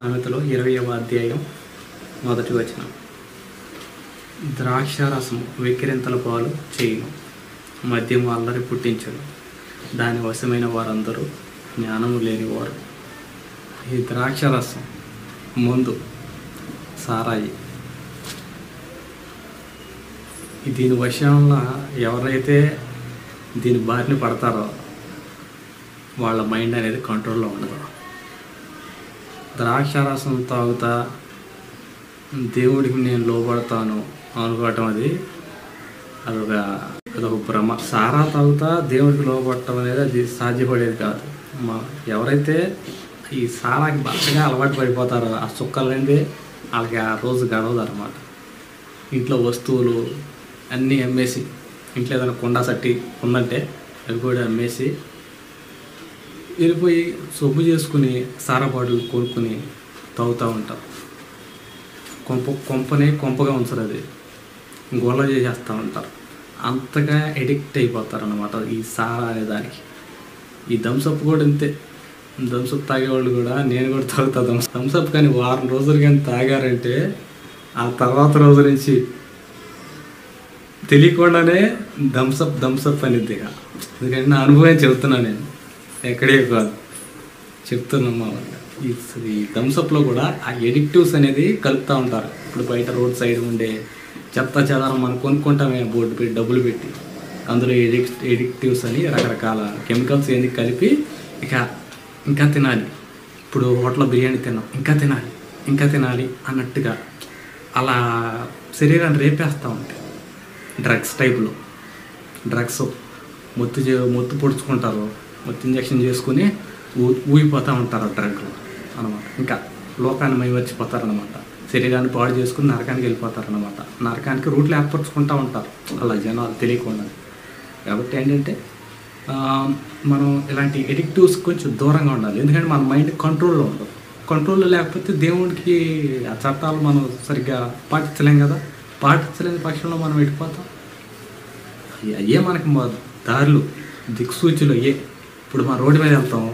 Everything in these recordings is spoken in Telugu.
సామెతలు 20వ అధ్యాయం మొదటి వచనం. ద్రాక్షారసం వెక్కిరింతల పాలు చేయును, మద్యము అల్లరి పుట్టించును, దాని వశమైన వారందరూ జ్ఞానము లేనివారు. ఈ ద్రాక్షారసం మందు, సారాయి, దీని వశంలో ఎవరైతే దీని బారిన పడతారో వాళ్ళ మైండ్ అనేది కంట్రోల్లో ఉండదు. ద్రాక్షారసం తాగుతా దేవుడికి నేను లోబడతాను అనుకోవటం అదొక భ్రమ. సారా తాగుతా దేవుడికి లోబడటం అనేది అది సాధ్యపడేది కాదు. ఎవరైతే ఈ సారాకి బాగా అలవాటు పడిపోతారో ఆ చుక్కలనేది వాళ్ళకి ఆ రోజు గడవదు అనమాట. ఇంట్లో వస్తువులు అన్నీ అమ్మేసి, ఇంట్లో ఏదైనా కుండ సట్టి ఉందంటే అవి కూడా అమ్మేసి వెళ్ళిపోయి సొమ్ము చేసుకుని సారా బాటిల్ కొనుక్కుని తాగుతూ ఉంటారు. కొంపగా ఉంచరు, అది గొల్ల చేసేస్తూ ఉంటారు. అంతగా ఎడిక్ట్ అయిపోతారు అన్నమాట ఈ సారా అనే దానికి. ఈ థమ్సప్ కూడా అంతే. థమ్సప్ తాగేవాళ్ళు కూడా, నేను కూడా తాగుతా థమ్సప్, కానీ వారం రోజులు కానీ తాగారంటే ఆ తర్వాత రోజు నుంచి తెలియకుండానే థమ్సప్ అనేది. ఎందుకంటే నా అనుభవం చెబుతున్నాను, నేను ఎక్కడే కాదు చెప్తున్నామా. ఈ థమ్సప్లో కూడా ఆ ఎడిక్టివ్స్ అనేది కలుపుతూ ఉంటారు. ఇప్పుడు బయట రోడ్ సైడ్ ఉండే చెత్త చెదారం మనం కొనుక్కుంటామే బోర్డు పెట్టి డబ్బులు పెట్టి, అందులో ఎడిక్టివ్స్ అని రకరకాల కెమికల్స్ ఏంది కలిపి ఇంకా తినాలి. ఇప్పుడు హోటల్లో బిర్యానీ తిన్నాం, ఇంకా తినాలి అన్నట్టుగా అలా శరీరాన్ని రేపేస్తూ ఉంటాయి. డ్రగ్స్ టైప్లో మొత్తు పొడుచుకుంటారు, మొత్తం ఇంజక్షన్ చేసుకుని ఊగిపోతూ ఉంటారు డ్రగ్లు అనమాట. ఇంకా లోకాన్ని మైమర్చిపోతారనమాట. శరీరాన్ని పాడు చేసుకుని నరకానికి వెళ్ళిపోతారనమాట. నరకానికి రూట్లు ఏర్పరచుకుంటూ ఉంటారు అలా జనాలు తెలియకుండా. కాబట్టి ఏంటంటే మనం ఇలాంటి ఎడిక్టివ్స్ కొంచెం దూరంగా ఉండాలి. ఎందుకంటే మన మైండ్ కంట్రోల్లో ఉండదు. కంట్రోల్లో లేకపోతే దేవుడికి ఆ చట్టాలు మనం సరిగ్గా పాటించలేం కదా. పాటించలేని పక్షంలో మనం వెళ్ళిపోతాం. అయ్యే మనకి దారులు, దిక్సూచులు అయ్యే. ఇప్పుడు మా రోడ్డు మీద వెళ్తాం,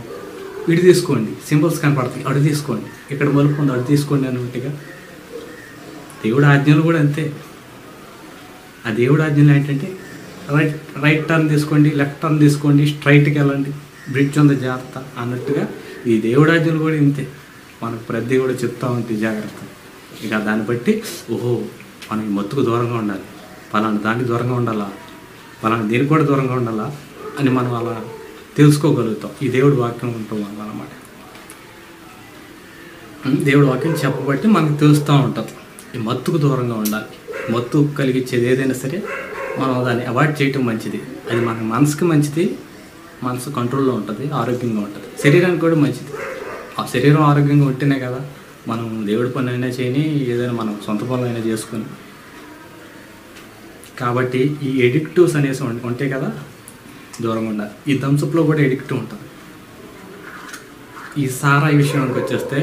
ఇటు తీసుకోండి, సింబల్స్ కనపడతాయి, అటు తీసుకోండి, ఇక్కడ మలుపు ఉంది, అటు తీసుకోండి అన్నట్టుగా. దేవుడి ఆజ్ఞలు కూడా అంతే. ఆ దేవుడి ఆజ్ఞలు ఏంటంటే రైట్ టర్న్ తీసుకోండి, లెఫ్ట్ టర్న్ తీసుకోండి, స్ట్రైట్కి వెళ్ళండి, బ్రిడ్జ్ ఉంది జాగ్రత్త అన్నట్టుగా ఈ దేవుడి ఆజ్ఞలు కూడా ఇంతే. మనకు ప్రతి కూడా చెప్తా ఉంటుంది జాగ్రత్త. ఇక దాన్ని బట్టి మనం ఈ మత్తుకు దూరంగా ఉండాలి, పలానా దానికి దూరంగా ఉండాలా, పలానా దీనికి కూడా దూరంగా ఉండాలా అని మనం అలా తెలుసుకోగలుగుతాం. ఈ దేవుడి వాక్యం ఉంటుంది అన్నమాట. దేవుడి వాక్యం చెప్పబట్టి మనకు తెలుస్తూ ఉంటుంది. ఈ మత్తుకు దూరంగా ఉండాలి. మత్తు కలిగించేది ఏదైనా సరే మనం దాన్ని అవాయిడ్ చేయటం మంచిది. అది మన మనసుకి మంచిది, మనసు కంట్రోల్లో ఉంటుంది, ఆరోగ్యంగా ఉంటుంది. శరీరానికి కూడా మంచిది. ఆ శరీరం ఆరోగ్యంగా ఉంటేనే కదా మనం దేవుడి పని అయినా చేయని, ఏదైనా మనం సొంత పనులు అయినా చేసుకుని. కాబట్టి ఈ ఎడిక్టివ్స్ అనేసి ఉంటాయి కదా, దూరంగా ఉండాలి. ఈ థమ్సప్లో కూడా ఎడిక్టివ్ ఉంటుంది. ఈ సారా విషయానికి వచ్చేస్తే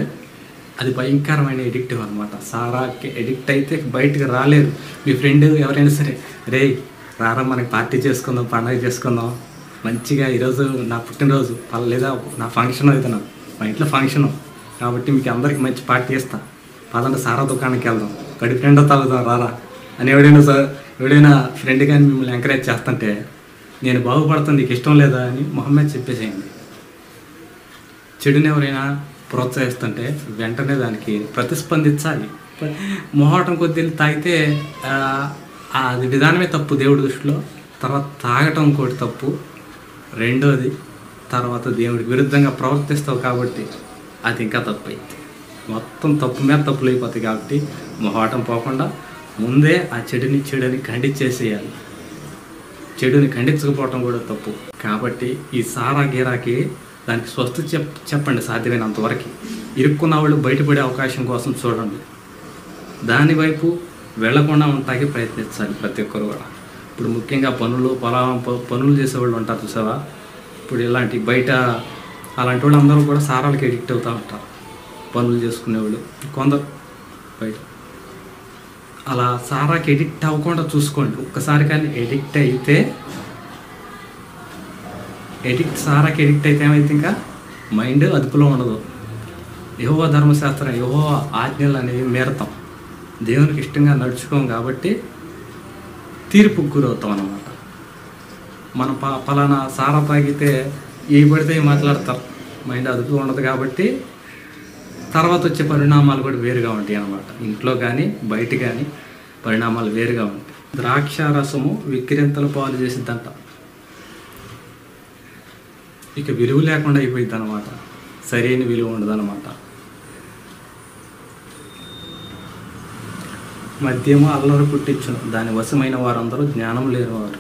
అది భయంకరమైన ఎడిక్టివ్ అనమాట. సారాకి ఎడిక్ట్ అయితే బయటకు రాలేరు. మీ ఫ్రెండ్ ఎవరైనా సరే, రే రారా మనకి పార్టీ చేసుకుందాం, పండగ చేసుకుందాం, మంచిగా ఈరోజు నా పుట్టినరోజు లేదా నా ఫంక్షన్ అవుతున్నాం, మా ఇంట్లో ఫంక్షను కాబట్టి మీకు అందరికి మంచి పార్టీ ఇస్తా, పదండి సారా దుకాణానికి వెళ్దాం, కడి ఫ్రెండ్ తాగుదాం రారా అని ఎవడైనా ఫ్రెండ్ కానీ మిమ్మల్ని ఎంకరేజ్ చేస్తుంటే, నేను బాగుపడతాను నీకు ఇష్టం లేదా అని మొహమ్మద్ చెప్పేసేయండి. చెడుని ఎవరైనా ప్రోత్సహిస్తుంటే వెంటనే దానికి ప్రతిస్పందించాలి. మొహాటం కొద్ది తాగితే అది విధానమే తప్పు దేవుడి దృష్టిలో. తర్వాత తాగటం ఇంకోటి తప్పు. రెండోది, తర్వాత దేవుడికి విరుద్ధంగా ప్రవర్తిస్తావు కాబట్టి అది ఇంకా తప్పు అయింది. మొత్తం తప్పు మీద తప్పులు అయిపోతాయి. కాబట్టి మొహాటం పోకుండా ముందే ఆ చెడుని ఖండించేసేయాలి. చెడుని ఖండించకపోవటం కూడా తప్పు. కాబట్టి ఈ సారా గీరాకి దానికి స్వస్థ చెప్పండి సాధ్యమైనంతవరకు. ఇరుక్కున్న వాళ్ళు బయటపడే అవకాశం కోసం చూడండి. దాని వైపు వెళ్లకుండా ఉండటానికి ప్రయత్నించాలి ప్రతి ఒక్కరు కూడా. ఇప్పుడు ముఖ్యంగా పనులు చేసేవాళ్ళు ఉంటారు చూసావా. ఇప్పుడు ఇలాంటి బయట అలాంటి వాళ్ళు అందరూ కూడా సారాలకి ఎడిక్ట్ అవుతూ ఉంటారు. పనులు చేసుకునేవాళ్ళు కొందరు బయట అలా సారాకి ఎడిక్ట్ అవ్వకుండా చూసుకోండి. ఒక్కసారి కానీ సారాకి ఎడిక్ట్ అయితే ఏమైతే ఇంకా మైండ్ అదుపులో ఉండదు. యెహోవా ధర్మశాస్త్రం, యెహోవా ఆజ్ఞలు అనేవి మీరతాం, దేవునికి ఇష్టంగా నడుచుకోం కాబట్టి తీర్పుకు గురవుతాం అన్నమాట. మనం పలానా సారా తాగితే ఏ పడితే మాట్లాడతారు, మైండ్ అదుపు ఉండదు కాబట్టి తర్వాత వచ్చే పరిణామాలు కూడా వేరుగా ఉంటాయి అన్నమాట. ఇంట్లో కానీ బయట కానీ పరిణామాలు వేరుగా ఉంటాయి. ద్రాక్ష రసము విక్రింతలు పాలు చేసిద్దంట. ఇక విలువ లేకుండా అయిపోయింది అన్నమాట, సరైన విలువ ఉండదు అన్నమాట. మద్యము అల్లరి పుట్టించును, దాని వశమైన వారందరూ జ్ఞానం లేనివారు.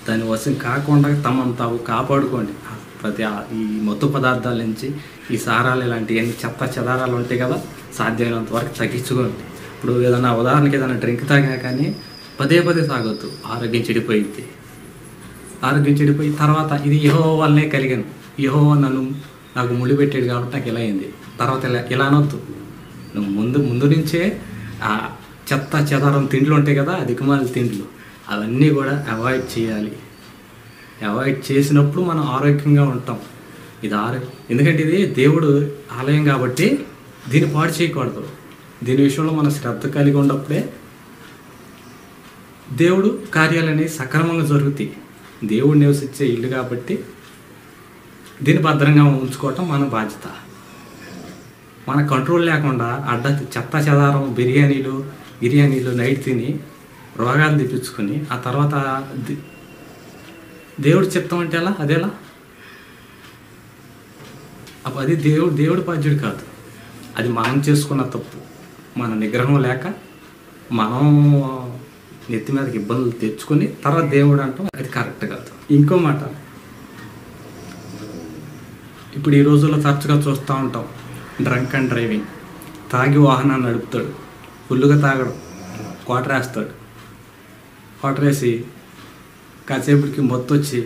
దాని వశం కాకుండా తమను తాము కాపాడుకోండి. ప్రతి ఈ మత్తు పదార్థాల నుంచి, ఈ సారాలు ఇలాంటివన్నీ చెత్త చెదారాలు ఉంటాయి కదా, సాధ్యమైనంత వరకు తగ్గించుకోండి. ఇప్పుడు ఏదైనా ఉదాహరణకి ఏదైనా డ్రింక్ తాగినా కానీ పదే తాగొద్దు, ఆరోగ్యం చెడిపోయింది. ఆరోగ్యం చెడిపోయి తర్వాత ఇది యెహోవా వల్లనే కలిగాను, యెహోవా నాకు ముడి పెట్టాడు కాబట్టి నాకు ఇలా అయింది, తర్వాత ఇలా అనొద్దు. నువ్వు ముందు నుంచే ఆ చెత్త చెదారం తిండ్లు ఉంటాయి కదా, దిక్కుమాల తిండ్లు, అవన్నీ కూడా అవాయిడ్ చేయాలి. అవాయిడ్ చేసినప్పుడు మనం ఆరోగ్యంగా ఉంటాం. ఇది ఎందుకంటే ఇది దేవుడు ఆలయం కాబట్టి దీన్ని పాడు చేయకూడదు. దీని విషయంలో మనం శ్రద్ధ కలిగి ఉన్నప్పుడే దేవుడు కార్యాలన్నీ సక్రమంగా జరుగుతాయి. దేవుడు నివసించే ఇల్లు కాబట్టి దీన్ని భద్రంగా ఉంచుకోవటం మన బాధ్యత. మన కంట్రోల్ లేకుండా చెత్త చెదారం బిర్యానీలు నైట్ తిని రోగాలు తెప్పించుకొని ఆ తర్వాత దేవుడు చిత్తం అంటే ఎలా, అదేలా? అది దేవుడు బాధ్యుడు కాదు, అది మనం చేసుకున్న తప్పు. మన నిగ్రహం లేక మనం నెత్తి మీదకి ఇబ్బందులు తెచ్చుకొని తర్వాత దేవుడు అంటాం, అది కరెక్ట్ కాదు. ఇంకో మాట, ఇప్పుడు ఈ రోజుల్లో తరచుగా చూస్తూ ఉంటాం, డ్రంక్ అండ్ డ్రైవింగ్. తాగి వాహనాన్ని నడుపుతాడు, ఫుల్లుగా తాగడం, క్వార్టర్ వేసి కాసేపటికి మొత్తొచ్చి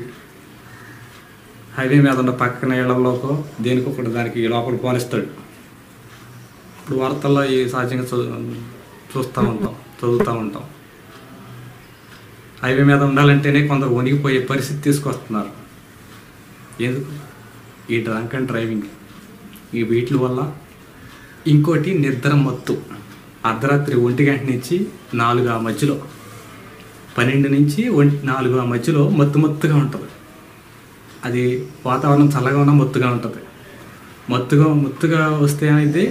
హైవే మీద ఉన్న పక్కన ఇళ్లలోకో దేనికొకటి దానికి లోపల పోనిస్తాడు. ఇప్పుడు వార్తల్లో ఈ సహజంగా చదువుతూ ఉంటాం. హైవే మీద ఉండాలంటేనే కొందరు వణిగిపోయే పరిస్థితి తీసుకొస్తున్నారు. ఎందుకు? ఈ డ్రంక్ అండ్ డ్రైవింగ్, ఈ వీటి వల్ల. ఇంకోటి నిద్ర మత్తు. అర్ధరాత్రి 1 గంట నుంచి 4 ఆ మధ్యలో, 12 నుంచి 4 ఆ మధ్యలో మత్తుగా ఉంటుంది. అది వాతావరణం చల్లగా ఉన్న మత్తుగా ఉంటుంది. మత్తుగా వస్తే అనేది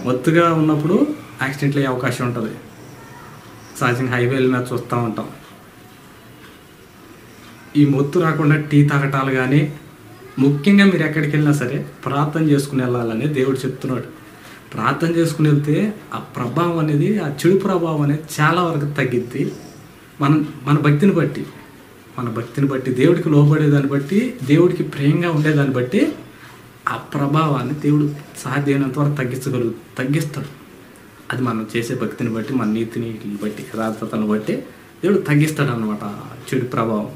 మత్తుగా ఉన్నప్పుడు యాక్సిడెంట్లు అయ్యే అవకాశం ఉంటుంది. సహజంగా హైవేల మీద చూస్తూ ఉంటాం. ఈ మత్తు రాకుండా టీ తాగటాలు కానీ, ముఖ్యంగా మీరు ఎక్కడికి వెళ్ళినా సరే ప్రార్థన చేసుకుని వెళ్ళాలని దేవుడు చెప్తున్నాడు. ప్రార్థన చేసుకుని వెళ్తే ఆ ప్రభావం అనేది, ఆ చెడు ప్రభావం అనేది చాలా వరకు తగ్గిద్ది. మన భక్తిని బట్టి దేవుడికి లోబడేదాన్ని బట్టి, దేవుడికి ప్రేమగా ఉండేదాన్ని బట్టి ఆ ప్రభావాన్ని దేవుడు సాధ్యమైనంత వరకు తగ్గిస్తాడు. అది మనం చేసే భక్తిని బట్టి, మన నీతిని బట్టి, యథార్థతను బట్టి దేవుడు తగ్గిస్తాడు అన్నమాట చెడు ప్రభావం.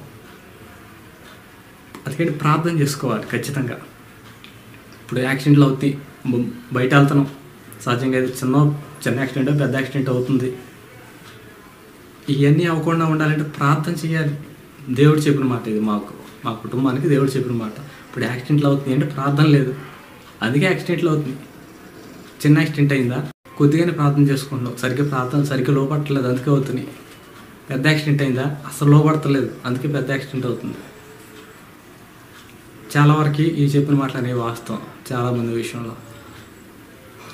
అందుకని ప్రార్థన చేసుకోవాలి ఖచ్చితంగా. ఇప్పుడు యాక్సిడెంట్లు అవుతాయి, బయట వెళ్తున్నాం, సహజంగా ఇది చిన్న యాక్సిడెంట్ పెద్ద యాక్సిడెంట్ అవుతుంది. ఇవన్నీ అవ్వకుండా ఉండాలంటే ప్రార్థన చేయాలి. దేవుడు చెప్పిన మాట ఇది, మా కుటుంబానికి దేవుడు చెప్పిన మాట. ఇప్పుడు యాక్సిడెంట్లు అవుతుంది అంటే ప్రార్థన లేదు, అందుకే యాక్సిడెంట్లు అవుతుంది. చిన్న యాక్సిడెంట్ అయిందా, కొద్దిగానే ప్రార్థన చేసుకుంటున్నాం, సరిగ్గా లోపడట్లేదు, అందుకే అవుతున్నాయి. పెద్ద యాక్సిడెంట్ అయిందా, అసలు లోపడతలేదు, అందుకే పెద్ద యాక్సిడెంట్ అవుతుంది. చాలా వరకు ఈ చెప్పిన మాటలు అనేవి వాస్తవం చాలామంది విషయంలో.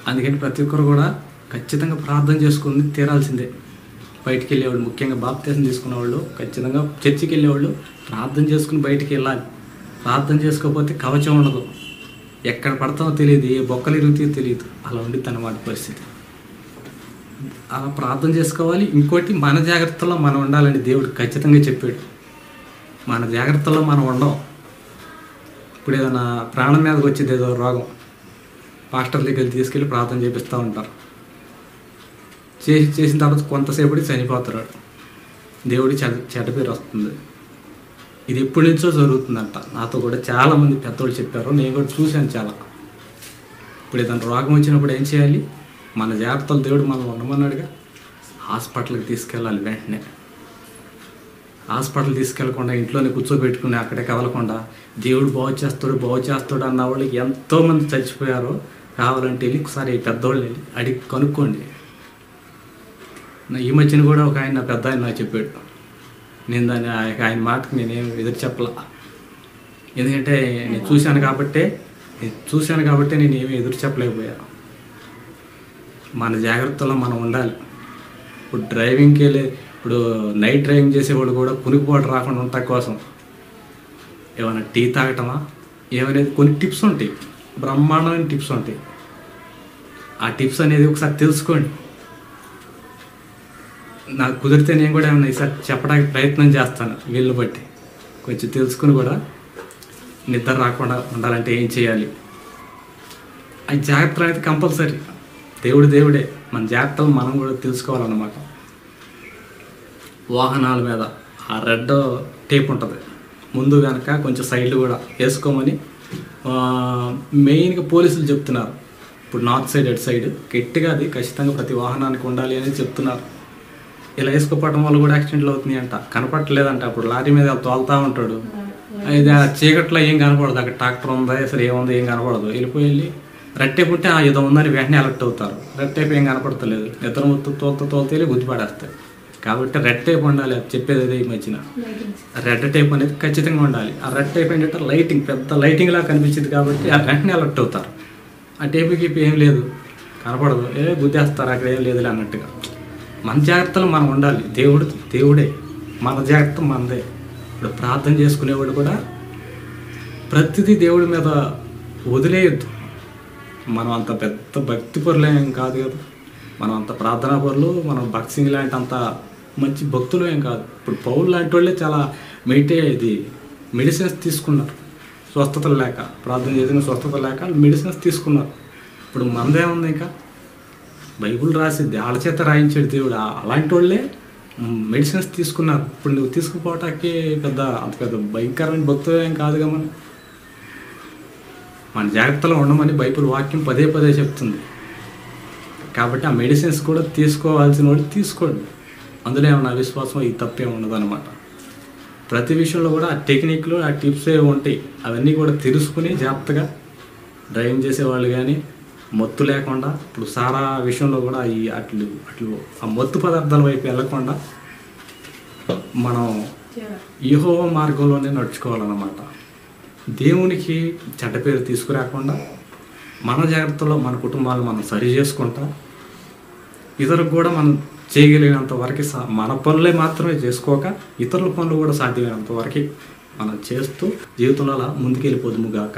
అందుకని ప్రతి ఒక్కరు కూడా ఖచ్చితంగా ప్రార్థన చేసుకుని తీరాల్సిందే. బయటికి వెళ్ళేవాళ్ళు, ముఖ్యంగా బాప్తిసం తీసుకునే వాళ్ళు, ఖచ్చితంగా చర్చికి వెళ్ళేవాళ్ళు ప్రార్థన చేసుకుని బయటికి వెళ్ళాలి. ప్రార్థన చేసుకోకపోతే కవచం ఉండదు, ఎక్కడ పడతామో తెలియదు, ఏ బొక్కలు ఇరుగుతాయో తెలియదు, అలా ఉండిద్ది అన్నమాట పరిస్థితి. అలా ప్రార్థన చేసుకోవాలి. ఇంకోటి, మన జాగ్రత్తలో మనం ఉండాలని దేవుడు ఖచ్చితంగా చెప్పాడు. మన జాగ్రత్తలో మనం ఉండం. ఇప్పుడు ఏదైనా ప్రాణం మీదకి వచ్చేది, ఏదో రోగం, పాస్టర్ దగ్గరికి తీసుకెళ్ళి ప్రార్థన చేపిస్తూ ఉంటారు. చేసిన తర్వాత కొంతసేపటికి చనిపోతారు, దేవుడి చెడ్డ పేరు వస్తుంది. ఇది ఎప్పటి నుంచో జరుగుతుందంట. నాతో కూడా చాలామంది పెద్దోళ్ళు చెప్పారు, నేను కూడా చూశాను చాలా. ఇప్పుడు ఏదైనా రోగం వచ్చినప్పుడు ఏం చేయాలి? మన జాగ్రత్తలు దేవుడు మనం ఉండమన్నాడుగా, హాస్పిటల్కి తీసుకెళ్ళాలి. వెంటనే హాస్పిటల్ తీసుకెళ్లకుండా ఇంట్లోనే కూర్చోబెట్టుకుని అక్కడే కదలకుండా దేవుడు బాగు చేస్తాడు అన్న వాళ్ళకి ఎంతోమంది చచ్చిపోయారో కావాలంటే వెళ్ళి ఒకసారి పెద్దోళ్ళు వెళ్ళి అడిగి కనుక్కోండి. ఈ మధ్యన కూడా ఒక ఆయన పెద్ద ఆయన నాకు చెప్పాడు. నేను దాన్ని ఆయన మాటకు నేనేం ఎదురు చెప్పలా. ఎందుకంటే నేను చూశాను కాబట్టి నేను ఏమీ ఎదురు చెప్పలేకపోయాను. మన జాగ్రత్తలో మనం ఉండాలి. ఇప్పుడు డ్రైవింగ్కి వెళ్ళి ఇప్పుడు నైట్ డ్రైవింగ్ చేసేవాళ్ళు కూడా కునికిపోటు రాకుండా ఉండటం కోసం ఏమైనా టీ తాగటమా ఏమనేది కొన్ని టిప్స్ ఉంటాయి, బ్రహ్మాండమైన టిప్స్ ఉంటాయి. ఆ టిప్స్ అనేది ఒకసారి తెలుసుకోండి. నాకు కుదిరితే నేను కూడా ఏమన్నా ఈసారి చెప్పడానికి ప్రయత్నం చేస్తాను. వీళ్ళు బట్టి కొంచెం తెలుసుకుని కూడా నిద్ర రాకుండా ఉండాలంటే ఏం చేయాలి, ఆ జాగ్రత్తలు అనేది కంపల్సరీ. దేవుడే, మన జాగ్రత్తలు మనం కూడా తెలుసుకోవాలన్నమాట. వాహనాల మీద ఆ రెడ్ టేప్ ఉంటుంది, ముందు వెనక కొంచెం సైడ్లు కూడా వేసుకోమని మెయిన్గా పోలీసులు చెప్తున్నారు. ఇప్పుడు నార్త్ సైడ్ అటు సైడ్ గట్టిగా అది ఖచ్చితంగా ప్రతి వాహనానికి ఉండాలి అని చెప్తున్నారు. ఇలా వేసుకోపోవడం వల్ల కూడా యాక్సిడెంట్లు అవుతున్నాయి అంట. కనపడలేదంట. అప్పుడు లారీ మీద తోలుతూ ఉంటాడు, ఇది చీకట్లో ఏం కనపడదు, అక్కడ ట్రాక్టర్ ఉందా అసలు ఏముంది ఏం కనపడదు. వెళ్ళి రెడ్ టేప్ ఉంటే ఏదో ఉందని వెంటనే అలర్ట్ అవుతారు. రెడ్ టేప్ ఏం కనపడతలేదు, నిద్ర మొత్తం తోలుతే గుర్తుపడేస్తాయి. కాబట్టి రెడ్ టేప్ ఉండాలి. అది చెప్పేది అదే ఈ మధ్యన రెడ్ టేప్ అనేది ఖచ్చితంగా ఉండాలి. ఆ రెడ్ టేప్ ఏంటంటే లైటింగ్, పెద్ద లైటింగ్ లాగా కనిపించింది కాబట్టి వెంటనే అలర్ట్ అవుతారు. ఆ టేపుకి ఏం లేదు, కనపడదు, గుద్దేస్తారు అక్కడ ఏం లేదులే అన్నట్టుగా. మన జాగ్రత్తలు మనం ఉండాలి. దేవుడే, మన జాగ్రత్త మనదే. ఇప్పుడు ప్రార్థన చేసుకునేవాళ్ళు కూడా ప్రతిదీ దేవుడి మీద వదిలేయద్దు. మనం అంత పెద్ద భక్తి పరులు ఏం కాదు కదా, మనం అంత ప్రార్థనా పరులు, మనం భక్తి సింగ్ లాంటి అంత మంచి భక్తులు ఏం కాదు. ఇప్పుడు పౌలు లాంటి వాళ్ళే చాలా మెడిసిన్స్ తీసుకున్నారు, స్వస్థతలు లేక, ప్రార్థన చేసిన స్వస్థత లేక మెడిసిన్స్ తీసుకున్నారు. ఇప్పుడు మనదే ఉంది, ఇంకా బైబుల్ రాసిద్ది వాళ్ళ చేత రాయించాడు దేవుడు. అలాంటి వాళ్ళే మెడిసిన్స్ తీసుకున్నారు. ఇప్పుడు నువ్వు తీసుకుపోవటానికి అంత పెద్ద భయంకరమైన భక్తులు ఏం కాదుగా. మన జాగ్రత్తలో ఉండమని బైబుల్ వాక్యం పదే చెప్తుంది. కాబట్టి ఆ మెడిసిన్స్ కూడా తీసుకోవాల్సిన వాళ్ళు తీసుకోండి. అందులో ఏమన్నా అవిశ్వాసం ఈ తప్పే ఉండదు అనమాట. ప్రతి విషయంలో కూడా ఆ టెక్నిక్లు, ఆ టిప్స్ ఉంటాయి. అవన్నీ కూడా తెలుసుకుని జాగ్రత్తగా డ్రైవింగ్ చేసేవాళ్ళు కానీ మత్తు లేకుండా, ఇప్పుడు సారా విషయంలో కూడా అట్లు ఆ మత్తు పదార్థాల వైపు వెళ్ళకుండా మనం యెహోవా మార్గంలోనే నడుచుకోవాలన్నమాట. దేవునికి చెడ్డ పేరు తీసుకురాకుండా మన జాగ్రత్తలో మన కుటుంబాలను మనం సరి చేసుకుంటా, ఇతరులకు కూడా మనం చేయగలిగినంత వరకు మన పనులే మాత్రమే చేసుకోక ఇతరుల పనులు కూడా సాధ్యమైనంత వరకు మనం చేస్తూ జీవితంలో అలా ముందుకెళ్ళిపోదుముగాక.